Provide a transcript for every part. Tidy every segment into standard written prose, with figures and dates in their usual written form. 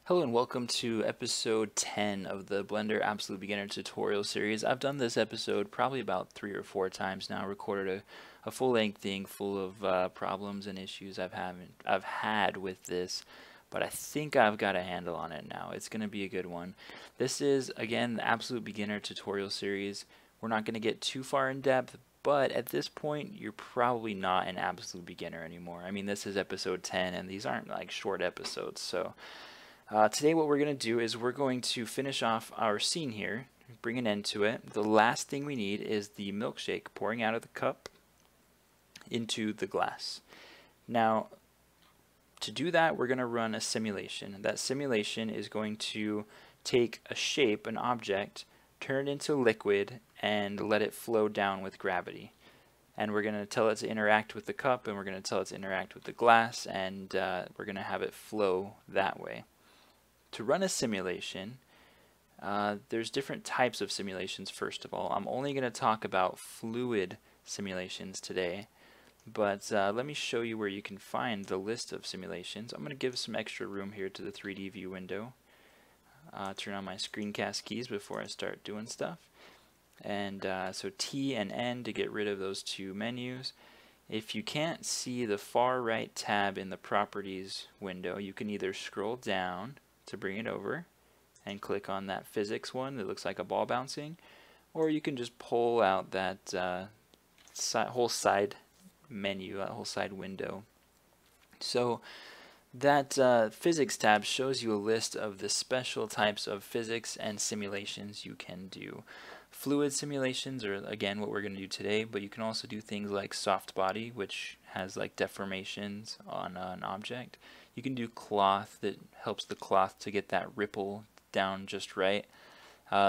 Hello and welcome to episode 10 of the Blender Absolute Beginner tutorial series. I've done this episode probably about 3 or 4 times now, recorded a full-length thing full of problems and issues I've had with this, but I think I've got a handle on it now. It's going to be a good one. This is, again, the Absolute Beginner tutorial series. We're not going to get too far in depth, but at this point, you're probably not an absolute beginner anymore. I mean, this is episode 10, and these aren't like short episodes, so... today what we're going to do is we're going to finish off our scene here, bring an end to it. The last thing we need is the milkshake pouring out of the cup into the glass. Now, to do that, we're going to run a simulation. That simulation is going to take a shape, an object, turn it into liquid, and let it flow down with gravity. And we're going to tell it to interact with the cup, and we're going to tell it to interact with the glass, and we're going to have it flow that way. To run a simulation, there's different types of simulations. First of all, I'm only going to talk about fluid simulations today, but let me show you where you can find the list of simulations. I'm going to give some extra room here to the 3D view window. Turn on my screencast keys before I start doing stuff. And so T and N to get rid of those two menus. If you can't see the far right tab in the properties window, you can either scroll down to bring it over and click on that physics one that looks like a ball bouncing, or you can just pull out that whole side menu, that whole side window. So that physics tab shows you a list of the special types of physics and simulations you can do. Fluid simulations are again what we're going to do today, but you can also do things like soft body, which has like deformations on an object. You can do cloth that helps the cloth to get that ripple down just right.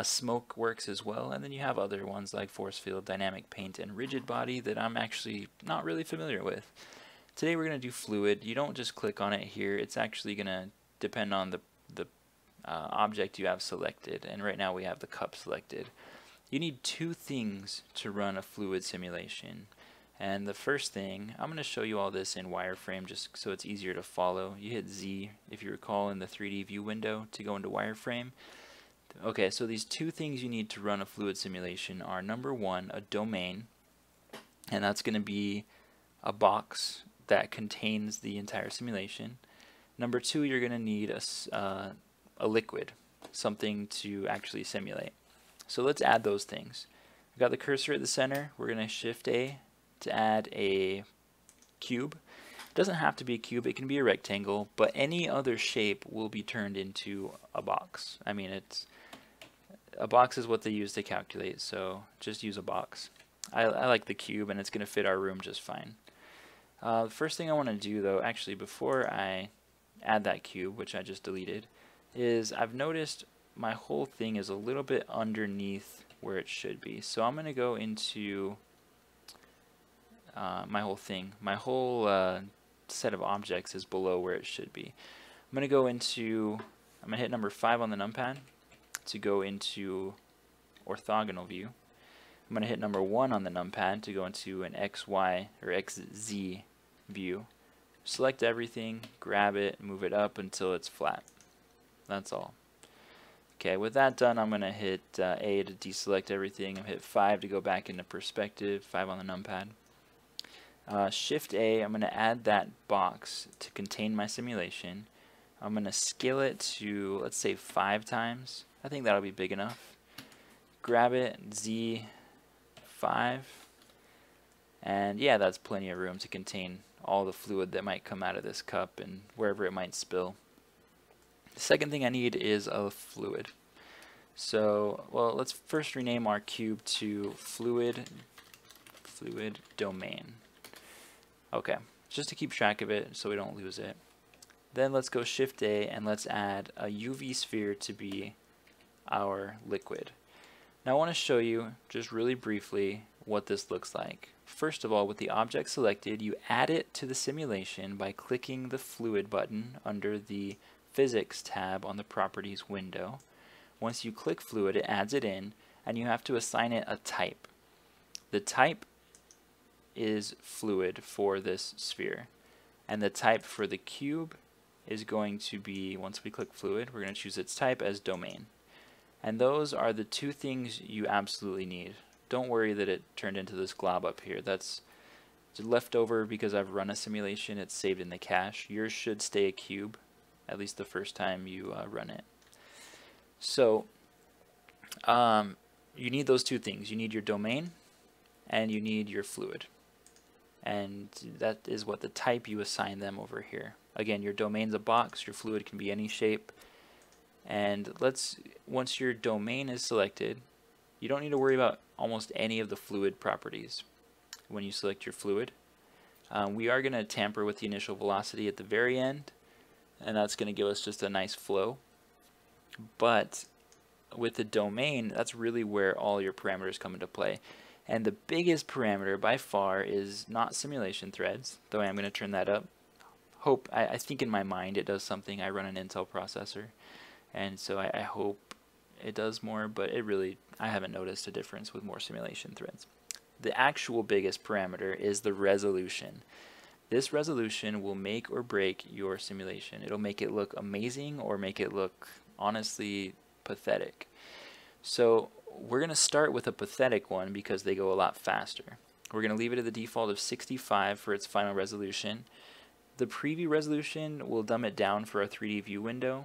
Smoke works as well, and then you have other ones like force field, dynamic paint, and rigid body that I'm actually not really familiar with. Today we're going to do fluid. You don't just click on it here. It's actually going to depend on the object you have selected, and right now we have the cup selected. You need two things to run a fluid simulation. And the first thing, I'm going to show you all this in wireframe just so it's easier to follow. You hit Z, if you recall, in the 3D view window to go into wireframe. Okay, so these two things you need to run a fluid simulation are, number one, a domain, and that's going to be a box that contains the entire simulation. Number two, you're going to need a liquid, something to actually simulate. So let's add those things. I've got the cursor at the center. We're going to Shift A to add a cube. It doesn't have to be a cube, it can be a rectangle, but any other shape will be turned into a box. I mean, a box is what they use to calculate, so just use a box. I like the cube, and it's going to fit our room just fine. The first thing I want to do, though, actually before I add that cube, which I just deleted, is I've noticed my whole thing is a little bit underneath where it should be. So I'm going to go into my whole set of objects is below where it should be. I'm going to hit number 5 on the numpad to go into orthogonal view. I'm going to hit number 1 on the numpad to go into an XY or XZ view. Select everything, grab it, move it up until it's flat. That's all. Okay, with that done, I'm going to hit A to deselect everything. I'm hit 5 to go back into perspective, 5 on the numpad. Shift A, I'm going to add that box to contain my simulation. I'm going to scale it to, let's say, 5 times. I think that'll be big enough. Grab it, Z, 5. And yeah, that's plenty of room to contain all the fluid that might come out of this cup and wherever it might spill. The second thing I need is a fluid. So, well, let's first rename our cube to fluid domain. Okay, just to keep track of it so we don't lose it. Then let's go Shift A and let's add a UV sphere to be our liquid. Now I want to show you just really briefly what this looks like. First of all, with the object selected, you add it to the simulation by clicking the fluid button under the physics tab on the properties window. Once you click fluid, it adds it in, and you have to assign it a type. The type is fluid for this sphere, and the type for the cube is going to be, once we click fluid, we're going to choose its type as domain. And those are the two things you absolutely need. Don't worry that it turned into this glob up here. That's left over because I've run a simulation. It's saved in the cache. Yours should stay a cube, at least the first time you run it. So you need those two things. You need your domain and you need your fluid. And that is what the type you assign them over here. Again, your domain's a box, your fluid can be any shape. And once your domain is selected, you don't need to worry about almost any of the fluid properties when you select your fluid. We are going to tamper with the initial velocity at the very end, and that's going to give us just a nice flow. But with the domain, that's really where all your parameters come into play. And the biggest parameter by far is not simulation threads, though I am going to turn that up. I think in my mind it does something. I run an Intel processor, and so I hope it does more, but I haven't noticed a difference with more simulation threads. The actual biggest parameter is the resolution. This resolution will make or break your simulation. It'll make it look amazing or make it look honestly pathetic. So we're going to start with a pathetic one because they go a lot faster. We're going to leave it at the default of 65 for its final resolution. The preview resolution will dumb it down for a 3D view window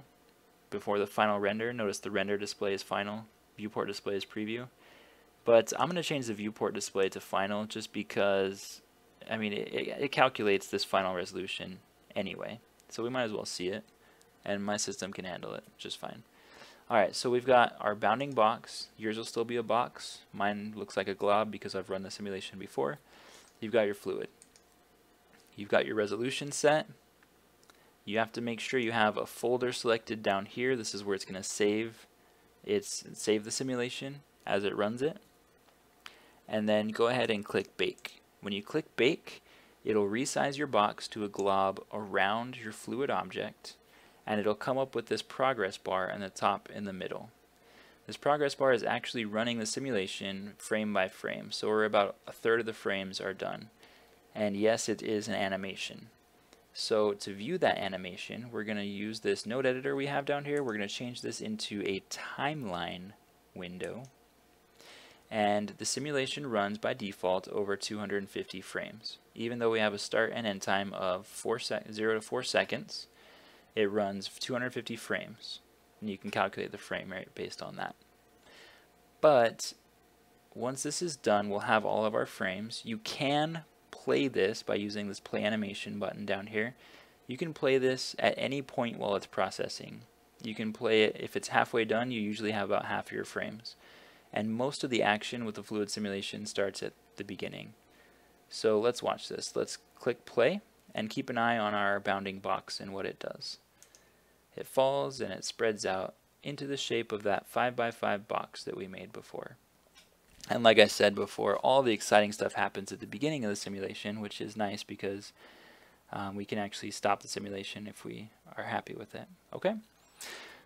before the final render. Notice the render display is final, viewport display is preview. But I'm going to change the viewport display to final just because, I mean, it calculates this final resolution anyway. So we might as well see it, and my system can handle it just fine. Alright, so we've got our bounding box. Yours will still be a box. Mine looks like a glob because I've run the simulation before. You've got your fluid. You've got your resolution set. You have to make sure you have a folder selected down here. This is where it's going to save the simulation as it runs it. And then go ahead and click bake. When you click bake, it'll resize your box to a glob around your fluid object, and it'll come up with this progress bar in the top in the middle. This progress bar is actually running the simulation frame by frame, so we're about a third of the frames are done. And yes, it is an animation. So to view that animation, we're going to use this node editor we have down here. We're going to change this into a timeline window. And the simulation runs by default over 250 frames. Even though we have a start and end time of 0 to 4 seconds, it runs 250 frames. And you can calculate the frame rate based on that. But once this is done, we'll have all of our frames. You can play this by using this play animation button down here. You can play this at any point while it's processing. You can play it if it's halfway done. You usually have about half your frames, and most of the action with the fluid simulation starts at the beginning. So let's watch this. Let's click play and keep an eye on our bounding box and what it does. It falls and it spreads out into the shape of that 5x5 box that we made before. And like I said before, all the exciting stuff happens at the beginning of the simulation, which is nice because we can actually stop the simulation if we are happy with it. Okay?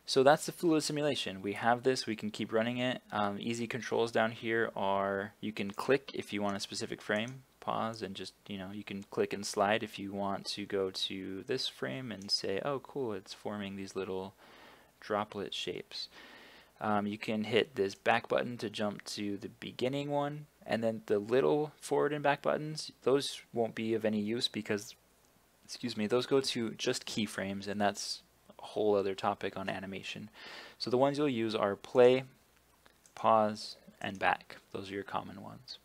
So that's the fluid simulation. We have this, we can keep running it. Easy controls down here are, you can click if you want a specific frame, pause, and just, you can click and slide if you want to go to this frame and say, oh cool, it's forming these little droplet shapes. You can hit this back button to jump to the beginning one, and then the little forward and back buttons, those won't be of any use because, those go to just keyframes, and that's a whole other topic on animation. So the ones you'll use are play, pause, and back. Those are your common ones.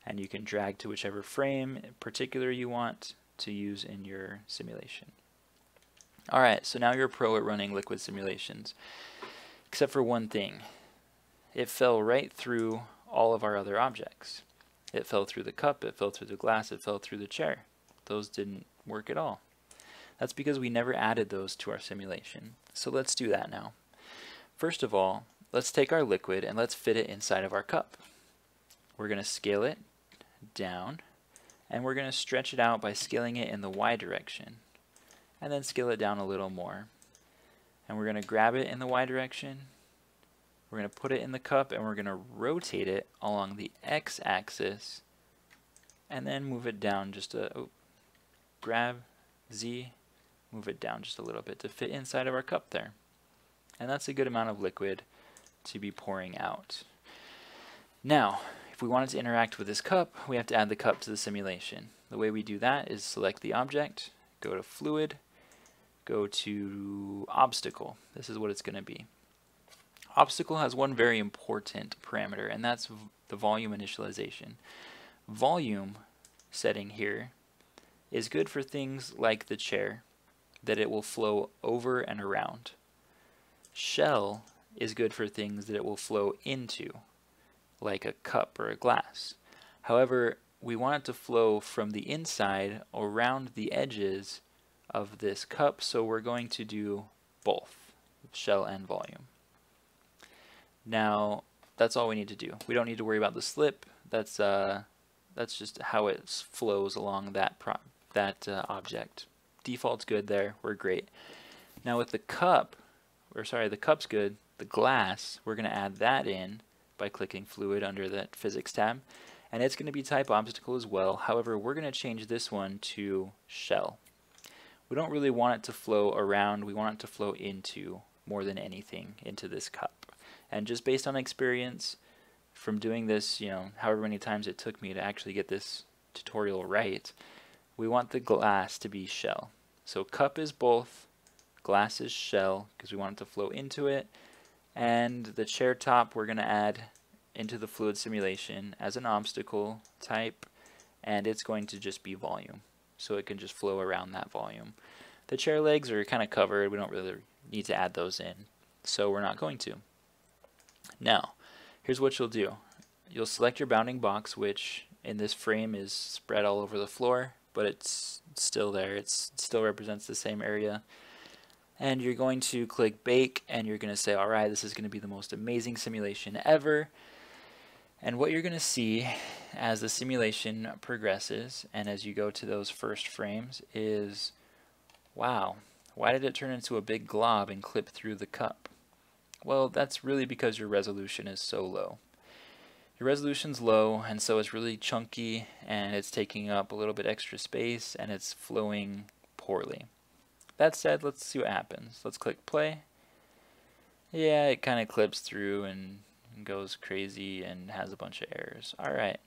And you can drag to whichever frame in particular you want to use in your simulation. Alright, so now you're a pro at running liquid simulations. Except for one thing. It fell right through all of our other objects. It fell through the cup, it fell through the glass, it fell through the chair. Those didn't work at all. That's because we never added those to our simulation. So let's do that now. First of all, let's take our liquid and let's fit it inside of our cup. We're going to scale it down, and we're going to stretch it out by scaling it in the Y direction, and then scale it down a little more. And we're going to grab it in the Y direction, we're going to put it in the cup, and we're going to rotate it along the X axis, and then move it down just grab Z, move it down just a little bit to fit inside of our cup there. And that's a good amount of liquid to be pouring out. Now, if we wanted to interact with this cup, we have to add the cup to the simulation. The way we do that is select the object, go to Fluid, go to Obstacle. This is what it's going to be. Obstacle has one very important parameter, and that's the volume initialization. Volume setting here is good for things like the chair, that it will flow over and around. Shell is good for things that it will flow into, like a cup or a glass. However, we want it to flow from the inside around the edges of this cup, so we're going to do both, shell and volume. Now, that's all we need to do. We don't need to worry about the slip. That's just how it flows along that object. Default's good there. We're great. Now with the cup, the cup's good. The glass, we're going to add that in by clicking Fluid under that Physics tab, and it's going to be type Obstacle as well. However, we're going to change this one to Shell. We don't really want it to flow around. We want it to flow into, more than anything, into this cup. And just based on experience from doing this, however many times it took me to actually get this tutorial right, we want the glass to be shell. So cup is both, glass is shell, because we want it to flow into it, and the chair top we're going to add into the fluid simulation as an obstacle type, and it's going to just be volume. So it can just flow around that volume. The chair legs are kind of covered. We don't really need to add those in, so we're not going to. Now, here's what you'll do. You'll select your bounding box, which in this frame is spread all over the floor, but it's still there. It still represents the same area. And you're going to click Bake, and you're going to say, all right, this is going to be the most amazing simulation ever. And what you're going to see as the simulation progresses and as you go to those first frames is, wow, why did it turn into a big glob and clip through the cup? Well, that's really because your resolution is so low. Your resolution's low, and so it's really chunky, and it's taking up a little bit extra space, and it's flowing poorly. That said, let's see what happens. Let's click play. Yeah, it kind of clips through and goes crazy and has a bunch of errors. Alright,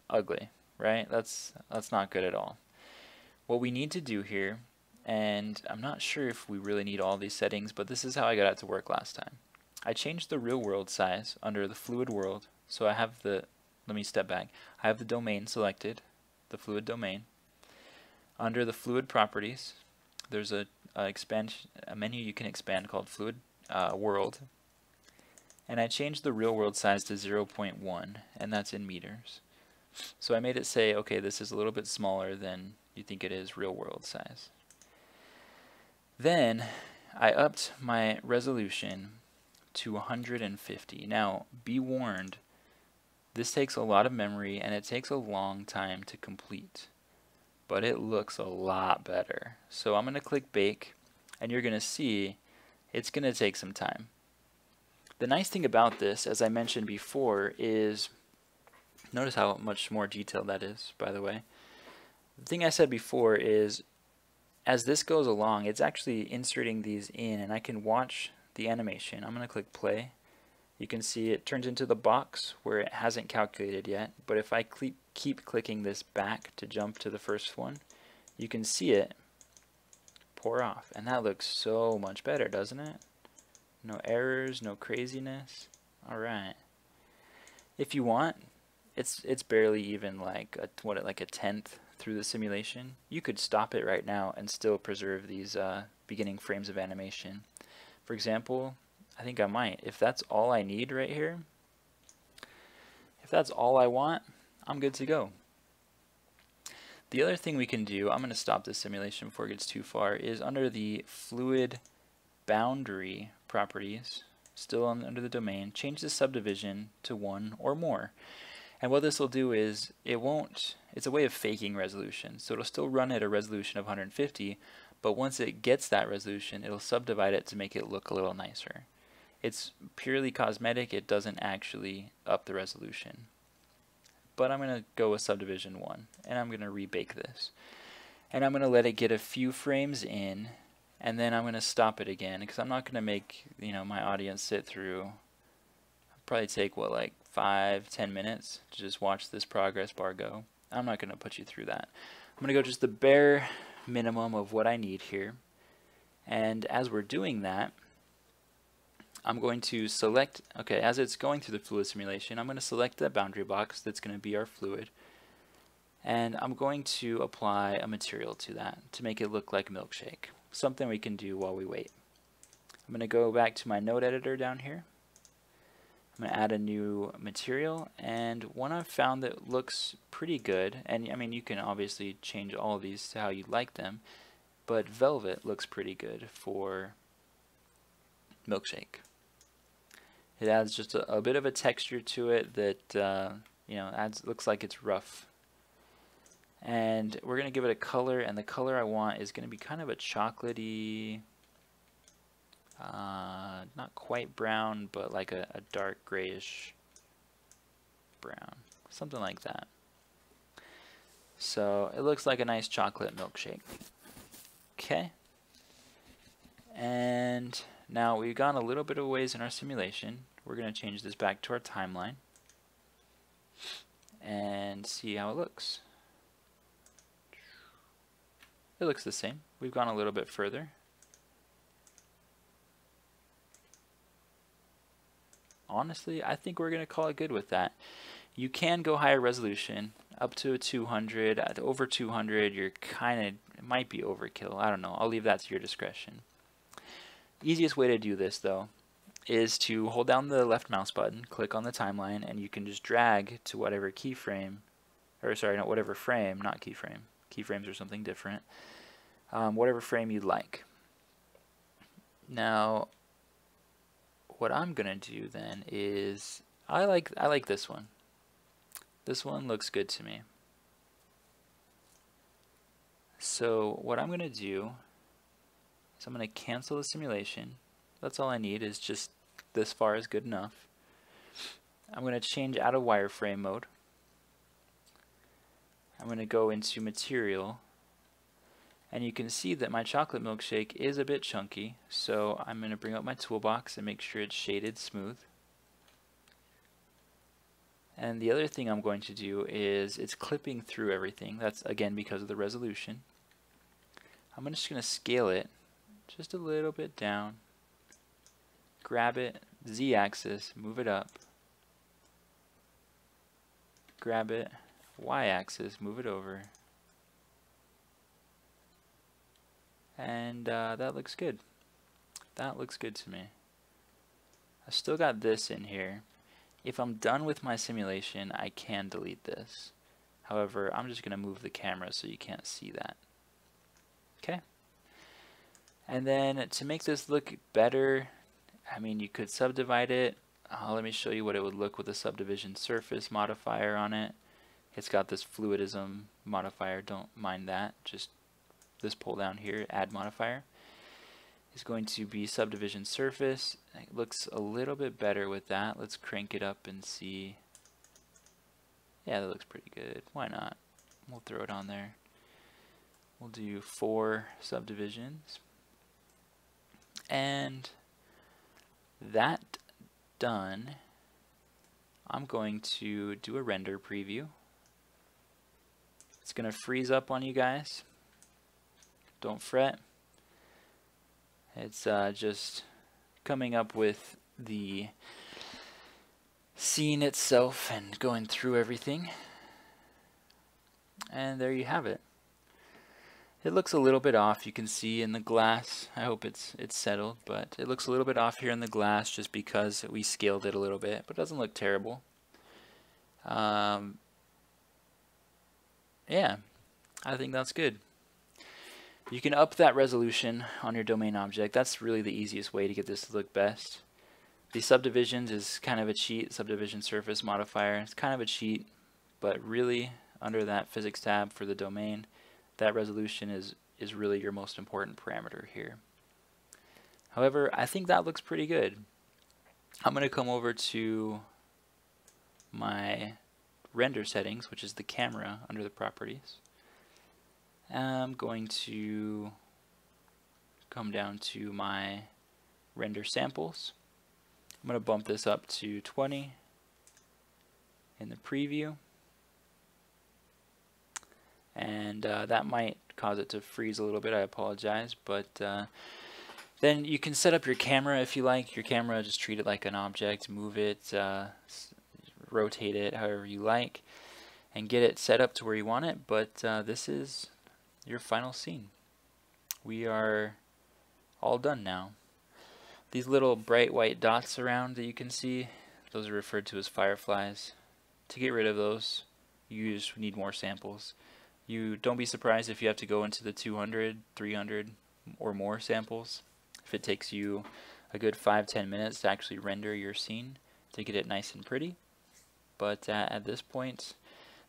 ugly, right? That's not good at all. What we need to do here, and I'm not sure if we really need all these settings, but this is how I got it to work last time. I changed the real world size under the fluid world, so I have the, let me step back, I have the domain selected, the fluid domain. Under the fluid properties, there's a menu you can expand called fluid world, and I changed the real world size to 0.1, and that's in meters. So I made it say, okay, this is a little bit smaller than you think it is real world size. Then I upped my resolution to 150. Now, be warned, this takes a lot of memory and it takes a long time to complete, but it looks a lot better. So I'm going to click Bake, and you're going to see it's going to take some time. The nice thing about this, as I mentioned before, is, notice how much more detailed that is, by the way. The thing I said before is, as this goes along, it's actually inserting these in, and I can watch the animation. I'm going to click play. You can see it turns into the box where it hasn't calculated yet, but if I keep clicking this back to jump to the first one, you can see it pour off, and that looks so much better, doesn't it? No errors, no craziness. Alright. If you want, it's barely even like a tenth through the simulation. You could stop it right now and still preserve these beginning frames of animation. For example, I think I might. If that's all I need right here, if that's all I want, I'm good to go. The other thing we can do, I'm going to stop this simulation before it gets too far, is under the fluid boundary properties, still under the domain, change the subdivision to 1 or more. And what this will do is, it's a way of faking resolution. So it'll still run at a resolution of 150, but once it gets that resolution, it'll subdivide it to make it look a little nicer. It's purely cosmetic, it doesn't actually up the resolution. But I'm going to go with subdivision 1, and I'm going to rebake this. And I'm going to let it get a few frames in, and then I'm going to stop it again, because I'm not going to make, you know, my audience sit through. Probably take what, like 5-10 minutes to just watch this progress bar go. I'm not going to put you through that. I'm going to go just the bare minimum of what I need here. And as we're doing that, I'm going to select, okay, as it's going through the fluid simulation, I'm going to select the boundary box that's going to be our fluid. And I'm going to apply a material to that to make it look like a milkshake. Something we can do while we wait. I'm going to go back to my node editor down here. I'm going to add a new material, and one I've found that looks pretty good, and I mean you can obviously change all of these to how you like them, but velvet looks pretty good for milkshake. It adds just a bit of a texture to it that you know, looks like it's rough. And we're going to give it a color, and the color I want is going to be kind of a chocolatey, not quite brown, but like a dark grayish brown, something like that. So it looks like a nice chocolate milkshake. Okay. And now we've gone a little bit of ways in our simulation. We're going to change this back to our timeline and see how it looks. It looks the same. We've gone a little bit further. Honestly, I think we're going to call it good with that. You can go higher resolution, up to a 200. At over 200, you're kind of, it might be overkill. I don't know. I'll leave that to your discretion. Easiest way to do this, though, is to hold down the left mouse button, click on the timeline, and you can just drag to whatever keyframe, or sorry, not whatever frame, not keyframe. Keyframes are something different. Whatever frame you'd like. Now, what I'm gonna do then is I like this one. This one looks good to me. So what I'm gonna do is I'm gonna cancel the simulation. That's all I need, is just this far is good enough. I'm gonna change out of wireframe mode. I'm gonna go into material, and you can see that my chocolate milkshake is a bit chunky, so I'm going to bring up my toolbox and make sure it's shaded smooth. And the other thing I'm going to do is it's clipping through everything. That's again because of the resolution. I'm just going to scale it just a little bit down, grab it, Z-axis, move it up, grab it, Y-axis, move it over. And that looks good. That looks good to me. I still got this in here. If I'm done with my simulation, I can delete this. However, I'm just going to move the camera so you can't see that. Okay. And then to make this look better, I mean, you could subdivide it. Let me show you what it would look with a subdivision surface modifier on it. It's got this fluidism modifier. Don't mind that. Just this pull down here, add modifier, is going to be subdivision surface. It looks a little bit better with that. Let's crank it up and see. Yeah, that looks pretty good. Why not? We'll throw it on there. We'll do 4 subdivisions. And that done, I'm going to do a render preview. It's going to freeze up on you guys. Don't fret. It's just coming up with the scene itself and going through everything. And there you have it. It looks a little bit off, you can see in the glass. I hope it's settled, but it looks a little bit off here in the glass just because we scaled it a little bit, but it doesn't look terrible. Yeah, I think that's good. You can up that resolution on your domain object. That's really the easiest way to get this to look best. The subdivisions is kind of a cheat. Subdivision surface modifier. It's kind of a cheat, but really under that physics tab for the domain, that resolution is really your most important parameter here. However, I think that looks pretty good. I'm going to come over to my render settings, which is the camera under the properties. I'm going to come down to my render samples. I'm going to bump this up to 20 in the preview, and that might cause it to freeze a little bit. I apologize, but then you can set up your camera if you like. Your camera, just treat it like an object, move it, rotate it however you like, and get it set up to where you want it. But this is your final scene. We are all done now. These little bright white dots around that you can see, those are referred to as fireflies. To get rid of those, you just need more samples. You don't be surprised if you have to go into the 200, 300 or more samples. If it takes you a good 5-10 minutes to actually render your scene to get it nice and pretty. But at this point,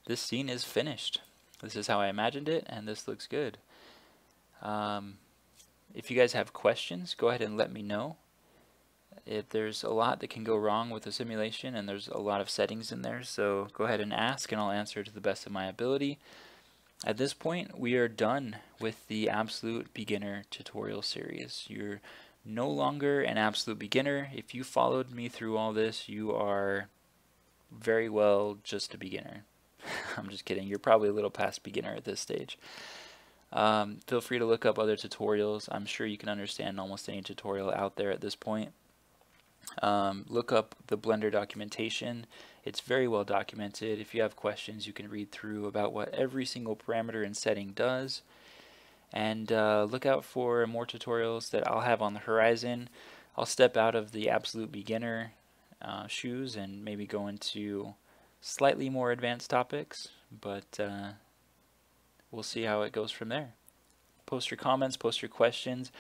this scene is finished. This is how I imagined it, and this looks good. If you guys have questions, go ahead and let me know. There's a lot that can go wrong with the simulation, and there's a lot of settings in there, so go ahead and ask, and I'll answer to the best of my ability. At this point, we are done with the Absolute Beginner tutorial series. You're no longer an absolute beginner. If you followed me through all this, you are very well just a beginner. I'm just kidding. You're probably a little past beginner at this stage. Feel free to look up other tutorials. I'm sure you can understand almost any tutorial out there at this point. Look up the Blender documentation. It's very well documented. If you have questions, you can read through about what every single parameter and setting does. And look out for more tutorials that I'll have on the horizon. I'll step out of the absolute beginner shoes and maybe go into slightly more advanced topics, but we'll see how it goes from there. Post your comments, post your questions.